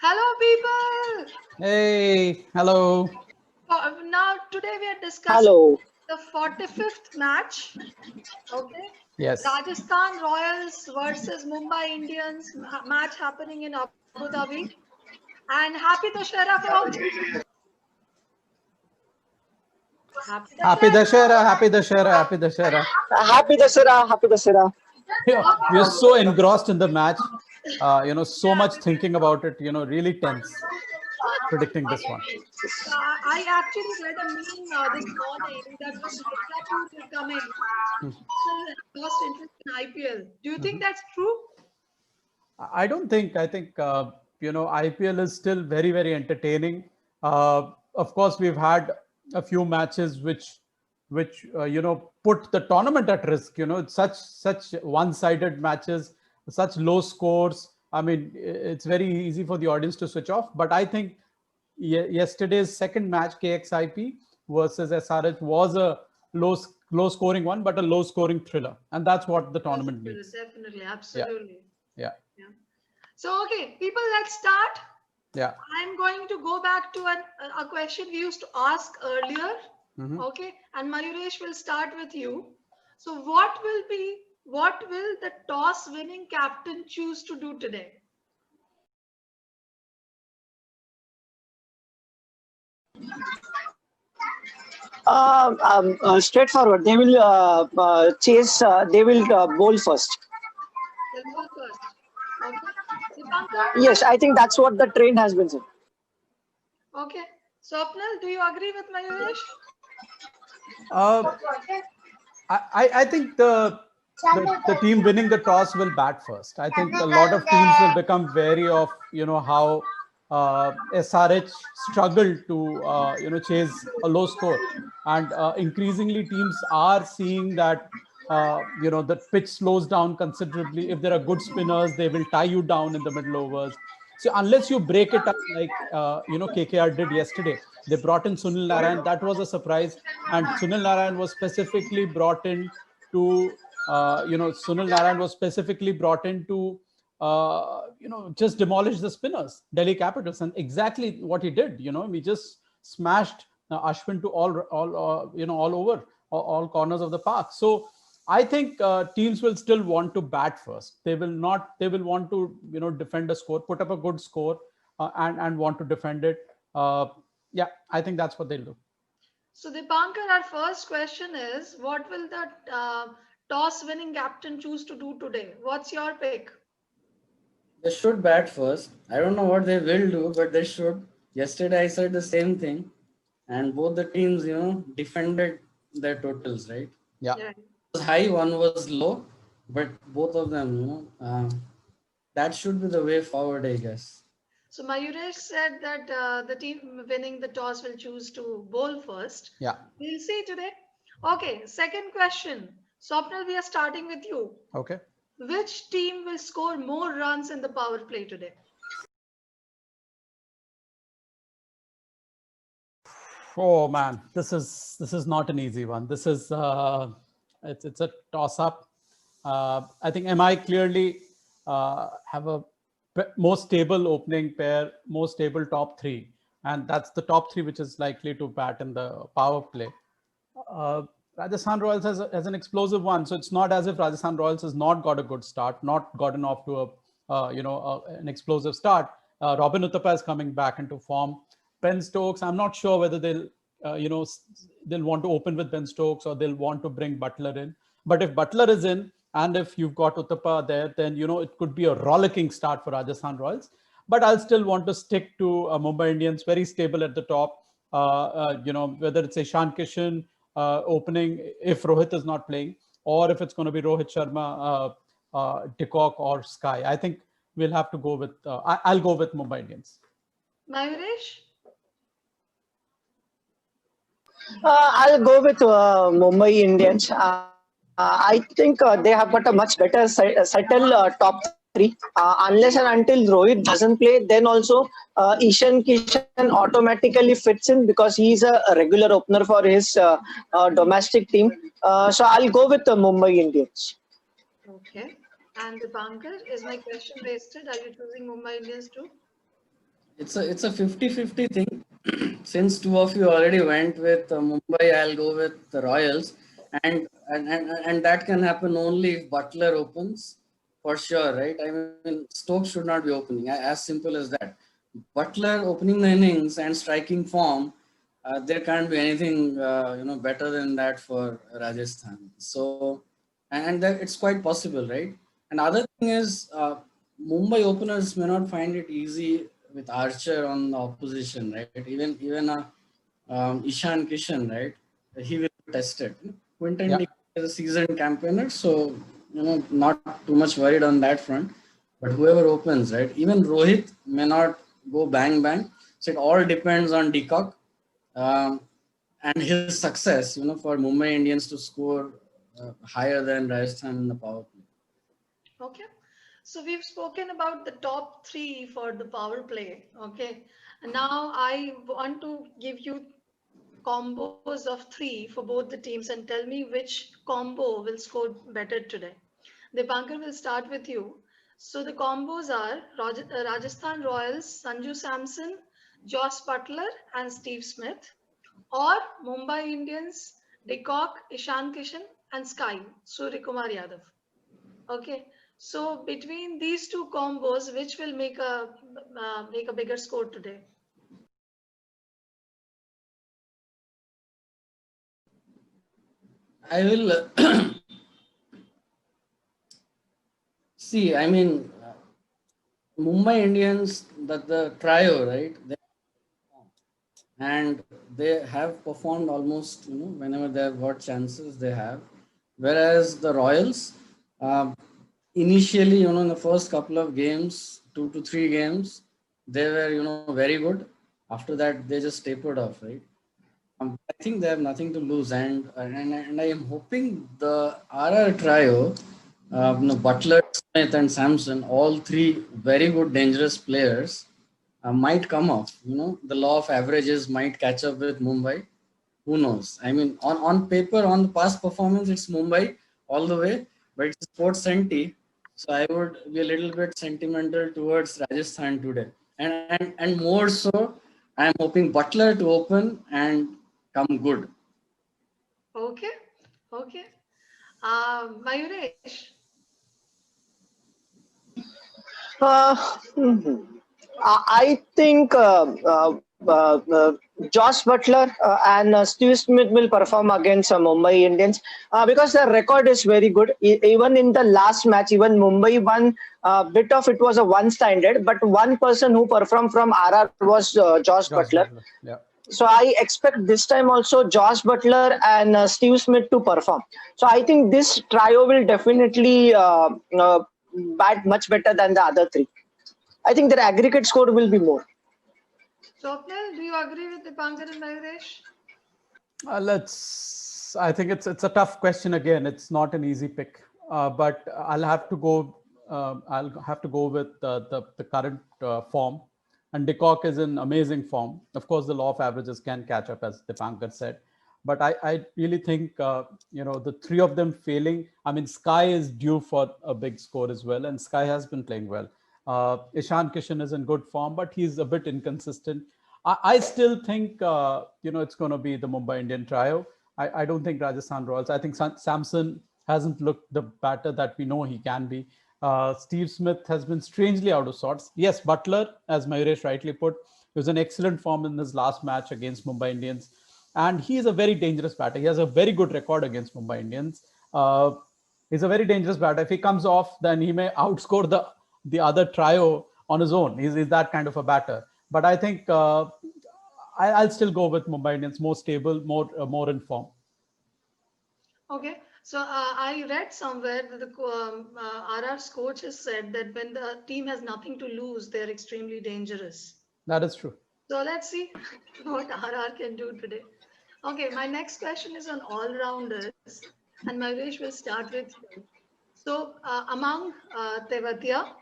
Hello, people. Hey, hello. Now, today we are discussing Hello. the 45th match. Okay. Yes. Rajasthan Royals versus Mumbai Indians match happening in Abu Dhabi. And happy Dussehra, folks. Happy Happy Dussehra. Dashera, happy Dashera, happy Dashera. Happy Dasara. Happy Dasara. Yeah, we are so engrossed in the match. So much thinking about it, really tense predicting this one. I actually read a meme this morning that when Mirzapur will come in, still lost interest in IPL. Do you think that's true? I don't think, I think, IPL is still very, very entertaining. Of course, we've had a few matches which put the tournament at risk. It's such one-sided matches, such low scores. I mean, it's very easy for the audience to switch off. But I think yesterday's second match, KXIP versus SRH, was a low scoring one, but a low scoring thriller, and that's what the tournament needs. Definitely, absolutely. Yeah. So, okay, people, let's start. Yeah. I'm going to go back to a question we used to ask earlier. Okay, and Mayuresh will start with you. So, what will the toss winning captain choose to do today? Straightforward. They will chase. They will bowl first. They'll go first. Okay. Dipankar? Yes, I think that's what the trend has been said. Okay. Swapnil, do you agree with Mayuresh? Uh, I think the team winning the toss will bat first. I think a lot of teams will become wary of how SRH struggled to chase a low score, and increasingly teams are seeing that the pitch slows down considerably. If there are good spinners, they will tie you down in the middle overs. So unless you break it up like KKR did yesterday, they brought in Sunil Narayan. That was a surprise, and Sunil Narayan was specifically brought in to just demolish the spinners, Delhi Capitals, and exactly what he did. We just smashed Ashwin to all over all corners of the park. So I think teams will still want to bat first. They will not. They will want to defend a score, put up a good score, and want to defend it. Yeah, I think that's what they'll do. So, Dipankar, our first question is, what will the toss winning captain choose to do today? What's your pick? They should bat first. I don't know what they will do, but they should. Yesterday I said the same thing, and both the teams, defended their totals, right? Yeah. Yeah. One was high, one was low, but both of them, that should be the way forward, I guess. So Mayuresh said that the team winning the toss will choose to bowl first. Yeah. We'll see today. Okay, second question. Swapnil, we are starting with you. Okay. Which team will score more runs in the power play today? Oh man, this is not an easy one. This is it's a toss up. I think MI clearly have a more stable opening pair, more stable top three, and that's the top three which is likely to bat in the power play. Rajasthan Royals has an explosive one, so it's not as if Rajasthan Royals has not got a good start, not gotten off to an explosive start. Robin Uthappa is coming back into form. Ben Stokes, I'm not sure whether they'll want to open with Ben Stokes or they'll want to bring Butler in. But if Butler is in and if you've got Uthappa there, then it could be a rollicking start for Rajasthan Royals. But I'll still want to stick to Mumbai Indians, very stable at the top. Whether it's Ishan Kishan opening if Rohit is not playing, or if it's going to be Rohit Sharma, Decock or Sky. I think we'll have to go with, I'll go with Mumbai Indians. Mayuresh? I'll go with Mumbai Indians. I think they have got a much better settle top three. Unless and until Rohit doesn't play, then also Ishan Kishan automatically fits in because he's a regular opener for his domestic team. So I'll go with the Mumbai Indians. Okay. And Dipankar, is my question wasted? Are you choosing Mumbai Indians too? It's a 50-50 thing. Since two of you already went with Mumbai, I'll go with the Royals, and that can happen only if Butler opens, for sure, right? I mean, Stokes should not be opening. As simple as that. Butler opening the innings and striking form, there can't be anything better than that for Rajasthan. So, and that it's quite possible, right? And other thing is, Mumbai openers may not find it easy with Archer on the opposition, right? Even Ishan Kishan, right? He will be tested. Quinton Yeah. de Kock is a seasoned campaigner, so not too much worried on that front. But whoever opens, right? Even Rohit may not go bang bang. So it all depends on de Kock and his success. For Mumbai Indians to score higher than Rajasthan in the power play. Okay. So we've spoken about the top three for the power play. Okay. And now I want to give you combos of three for both the teams and tell me which combo will score better today. Dipankar will start with you. So the combos are Rajasthan Royals, Sanju Samson, Josh Butler, and Steve Smith, or Mumbai Indians, De Kock, Ishan Kishan, and Sky, Suryakumar Yadav. Okay. So between these two combos, which will make a bigger score today? I will see. I mean, Mumbai Indians, the trio, right? And they have performed almost, whenever they have got chances, they have. Whereas the Royals, initially, in the first couple of games, 2 to 3 games, they were, very good. After that, they just tapered off, right? I think they have nothing to lose, and I am hoping the RR trio, Butler, Smith, and Samson, all three very good, dangerous players, might come off. The law of averages might catch up with Mumbai. Who knows? I mean, on paper, on the past performance, it's Mumbai all the way, but it's sports senti. So I would be a little bit sentimental towards Rajasthan today, and more so, I'm hoping Butler to open and come good. Okay. Okay. Mayuresh. Mhm. I think Josh Butler and Steve Smith will perform against Mumbai Indians because their record is very good. Even in the last match, even Mumbai won. Bit of it was a one-sided, but one person who performed from RR was Josh Butler. Yeah. So I expect this time also Josh Butler and Steve Smith to perform. So I think this trio will definitely bat much better than the other three. I think their aggregate score will be more. Swapnil, do you agree with Dipankar and Mayuresh? I think it's a tough question again. It's not an easy pick, but I'll have to go. I'll have to go with the current form, and De Kock is in amazing form. Of course, the law of averages can catch up, as Dipankar said, but I really think the three of them failing. I mean, Sky is due for a big score as well, and Sky has been playing well. Ishan Kishan is in good form, but he's a bit inconsistent. I still think it's going to be the Mumbai Indian trio. I don't think Rajasthan Royals. I think Samson hasn't looked the batter that we know he can be. Steve Smith has been strangely out of sorts. Yes, Butler, as Mayuresh rightly put, was an excellent form in his last match against Mumbai Indians. And he is a very dangerous batter. He has a very good record against Mumbai Indians. He's a very dangerous batter. If he comes off, then he may outscore the other trio on his own. He's that kind of a batter. But I think I'll still go with Mumbai Indians, more stable, more in form. Okay. So I read somewhere that the RR's coach has said that when the team has nothing to lose, they're extremely dangerous. That is true. So let's see what RR can do today. Okay, my next question is on all-rounders, and Mayuresh will start with you. So among Tewatia,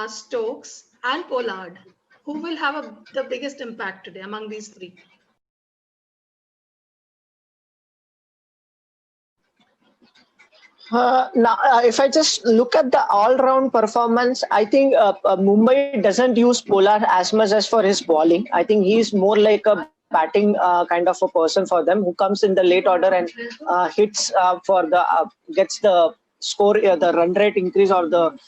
Stokes, and Pollard, who will have the biggest impact today among these three? Now, if I just look at the all-round performance, I think Mumbai doesn't use Pollard as much as for his bowling. I think he's more like a batting kind of a person for them, who comes in the late order and hits for the gets the score, the run rate increase or the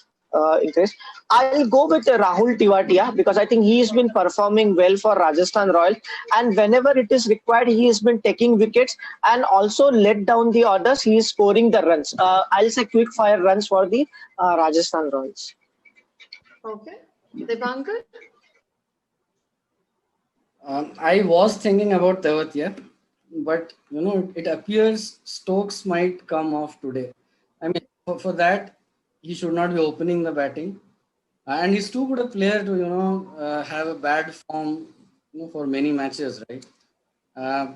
increase. I'll go with Rahul Tiwatia because I think he's been performing well for Rajasthan Royals, and whenever it is required, he has been taking wickets and also let down the orders. He is scoring the runs. I'll say quick fire runs for the Rajasthan Royals. Okay. Dipankar? I was thinking about Tewatia, but it appears Stokes might come off today. I mean, for that, he should not be opening the batting, and he's too good a player to have a bad form for many matches, right?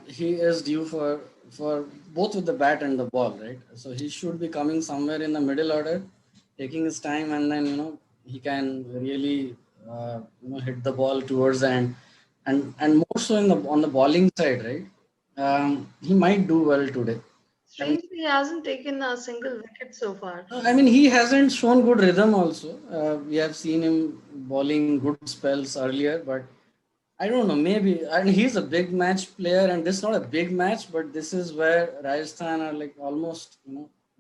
He is due for both with the bat and the ball, right? So he should be coming somewhere in the middle order, taking his time, and then he can really hit the ball towards the end, and more so on the bowling side, right? He might do well today. Strangely, he hasn't taken a single wicket so far. I mean, he hasn't shown good rhythm also. We have seen him bowling good spells earlier, but I don't know, maybe. And he's a big match player, and this is not a big match, but this is where Rajasthan are like almost,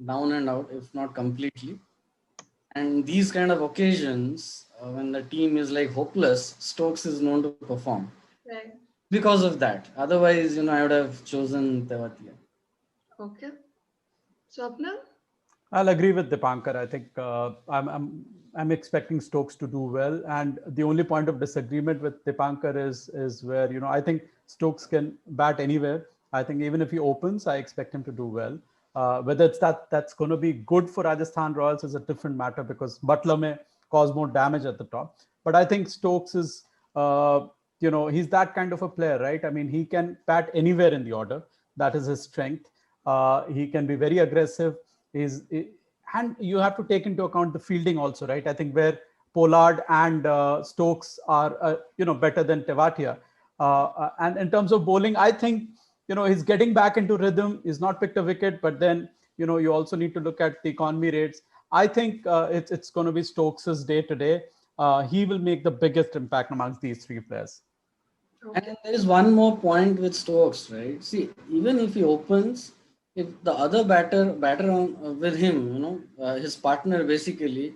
down and out, if not completely. And these kind of occasions, when the team is like hopeless, Stokes is known to perform. Right. Because of that. Otherwise, I would have chosen Tewatia. Okay. Swapnil? I'll agree with Dipankar. I think I'm expecting Stokes to do well, and the only point of disagreement with Dipankar is where I think Stokes can bat anywhere. I think even if he opens, I expect him to do well. Whether it's that's going to be good for Rajasthan Royals is a different matter because Butler may cause more damage at the top. But I think Stokes is he's that kind of a player, right? I mean, he can bat anywhere in the order. That is his strength. He can be very aggressive. And you have to take into account the fielding also, right? I think where Pollard and Stokes are, better than Tewatia. And in terms of bowling, I think, he's getting back into rhythm. He's not picked a wicket, but then, you also need to look at the economy rates. I think it's going to be Stokes's day today. He will make the biggest impact amongst these three players. Okay. And there is one more point with Stokes, right? See, even if he opens, if the other batter with him, his partner basically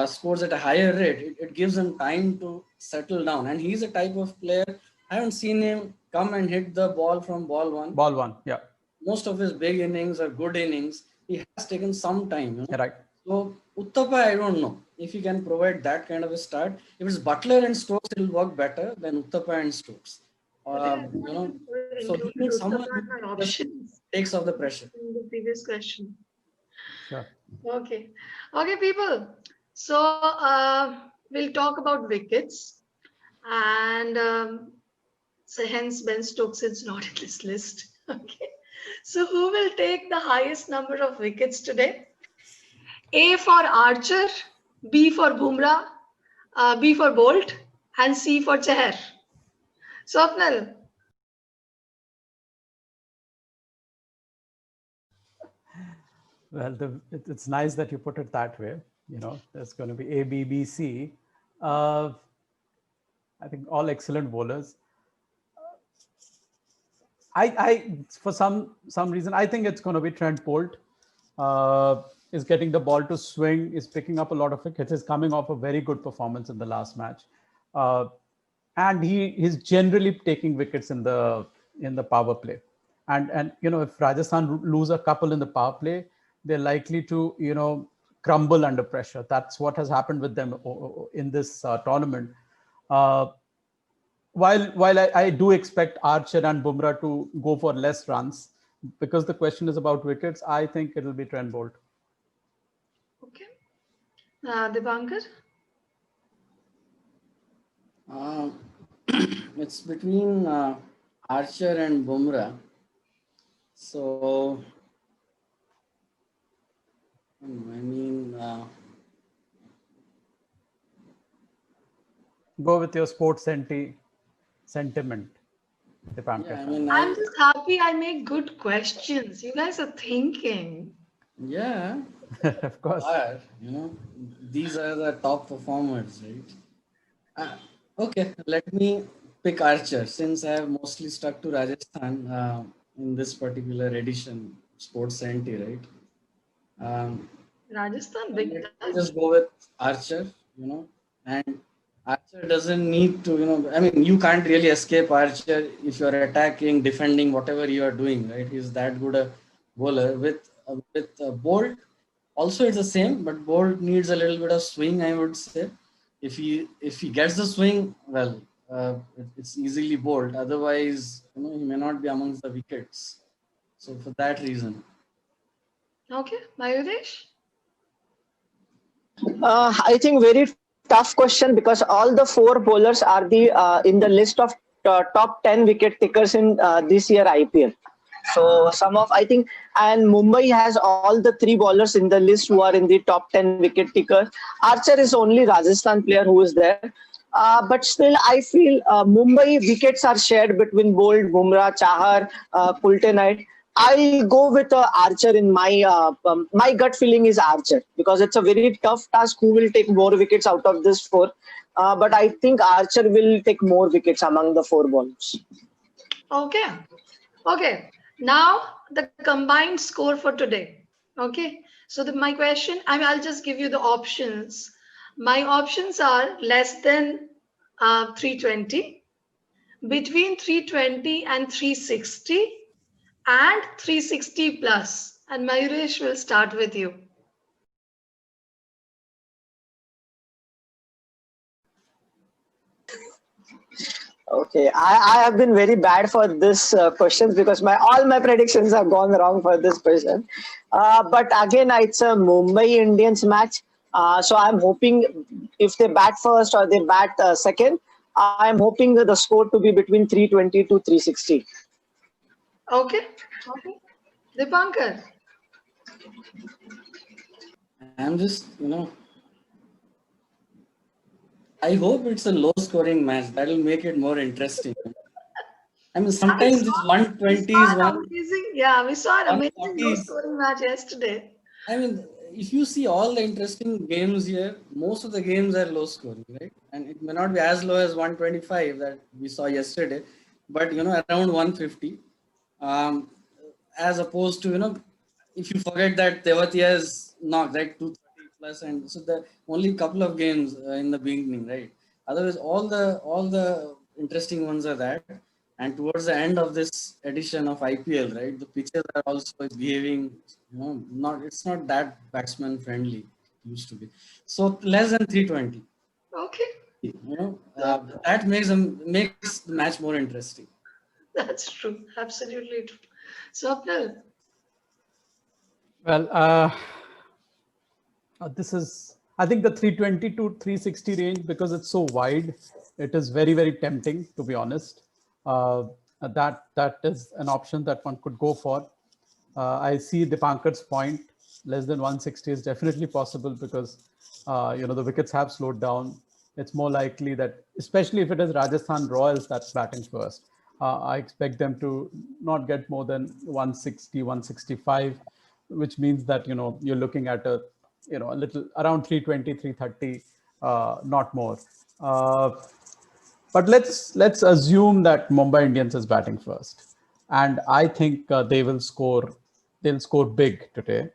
scores at a higher rate, it gives him time to settle down. And he's a type of player, I haven't seen him come and hit the ball from ball one. Ball one, yeah. Most of his big innings are good innings. He has taken some time. Right. So Uthappa, I don't know if he can provide that kind of a start. If it's Butler and Stokes, it will work better than Uthappa and Stokes. So he needs someone who takes off the pressure. In the previous question. Sure. Okay, people. So we'll talk about wickets, and so hence Ben Stokes is not in this list. Okay. So who will take the highest number of wickets today? A for Archer, B for Bumrah, B for Bolt, and C for Chahar. Swapnil. Well, it's nice that you put it that way. There's going to be A, B, B, C. I think all excellent bowlers. I for some reason, I think it's going to be Trent Bolt. Is getting the ball to swing, is picking up a lot of wickets, is coming off a very good performance in the last match. And he is generally taking wickets in the power play. And if Rajasthan lose a couple in the power play, they're likely to, crumble under pressure. That's what has happened with them in this tournament. While I do expect Archer and Bumrah to go for less runs, because the question is about wickets, I think it'll be Trent Bolt. Okay. Dipankar? It's between Archer and Bumrah. So, I mean... Go with your sports sentiment, Dipankar. Yeah, I'm just happy I make good questions. You guys are thinking. Yeah, Of course. you know, these are the top performers, right? Okay, let me pick Archer since I have mostly stuck to Rajasthan in this particular edition, Sports 70, right? Um, Rajasthan, let big me time. just go with Archer, and Archer doesn't need to, I mean, you can't really escape Archer if you're attacking, defending, whatever you are doing, right? He's that good a bowler. With Bolt, also it's the same, but Bolt needs a little bit of swing, I would say. If he gets the swing, well, it's easily bowled. Otherwise, he may not be amongst the wickets. So for that reason. Okay, Mayuresh? I think very tough question because all the four bowlers are the in the list of top 10 wicket takers in this year IPL. So some of I think and Mumbai has all the three bowlers in the list who are in the top 10 wicket takers. Archer is only Rajasthan player who is there. But still, I feel Mumbai wickets are shared between Bolt, Bumrah, Chahar, Kulte Knight. I'll go with Archer in my gut feeling is Archer because it's a very tough task. Who will take more wickets out of this four? But I think Archer will take more wickets among the four bowlers. Okay. Okay. Now the combined score for today. Okay. So my question, I'll just give you the options. My options are less than 320, between 320 and 360, and 360 plus. And Mayuresh will start with you. Okay, I have been very bad for this questions because all my predictions have gone wrong for this question. But again, it's a Mumbai Indians match, so I'm hoping if they bat first or they bat second, I'm hoping the score to be between 320 to 360. Okay. Okay. Dipankar. I'm just, I hope it's a low scoring match. That'll make it more interesting. I mean, sometimes this We 120 saw is an amazing, yeah, we saw an amazing 140 low is. scoring match yesterday. I mean, if you see all the interesting games here, most of the games are low scoring, right? And it may not be as low as 125 that we saw yesterday, but around 150. Um, as opposed to, if you forget that Tewatia's knocked, right, 230 plus, and so the only couple of games in the beginning, right? Otherwise, all the interesting ones are that. And towards the end of this edition of IPL, right, the pitches are also behaving, it's not that batsman friendly it used to be. So less than 320. Okay. That makes the match more interesting. That's true. Absolutely true. Swapnil. Well, this is, I think the 320 to 360 range, because it's so wide, it is very, very tempting, to be honest. That is an option that one could go for. I see Dipankar's point. Less than 160 is definitely possible because, the wickets have slowed down. It's more likely that, especially if it is Rajasthan Royals that's batting first, I expect them to not get more than 160, 165, which means that, you're looking at a little around 320, 330, not more. But let's assume that Mumbai Indians is batting first, and I think they will score. They'll score big today.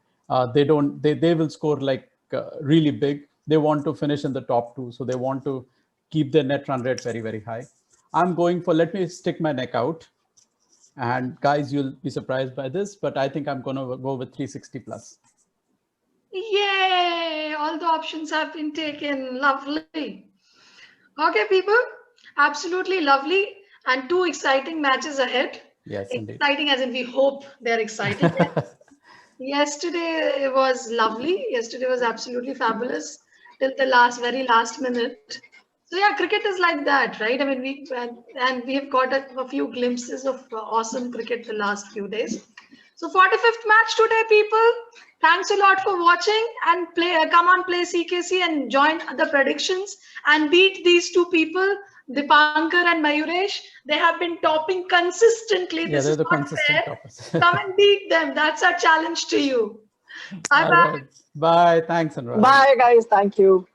They will score like really big. They want to finish in the top two, so they want to keep their net run rate very, very high. I'm going for, let me stick my neck out, and guys, you'll be surprised by this, but I think I'm going to go with 360 plus. Yay! All the options have been taken. Lovely. Okay, people. Absolutely lovely. And two exciting matches ahead. Yes, indeed. Exciting as in we hope they're exciting. Yesterday was lovely. Yesterday was absolutely fabulous till the very last minute. So yeah, cricket is like that, right? I mean, we have got a few glimpses of awesome cricket the last few days. So 45th match today, people. Thanks a lot for watching and come on, play CKC and join the predictions and beat these two people, Dipankar and Mayuresh. They have been topping consistently. Yeah, This they're is the not consistent fair. toppers. Come and beat them. That's our challenge to you. Bye All bye. right. Bye. Thanks, Anurag. Bye, guys. Thank you.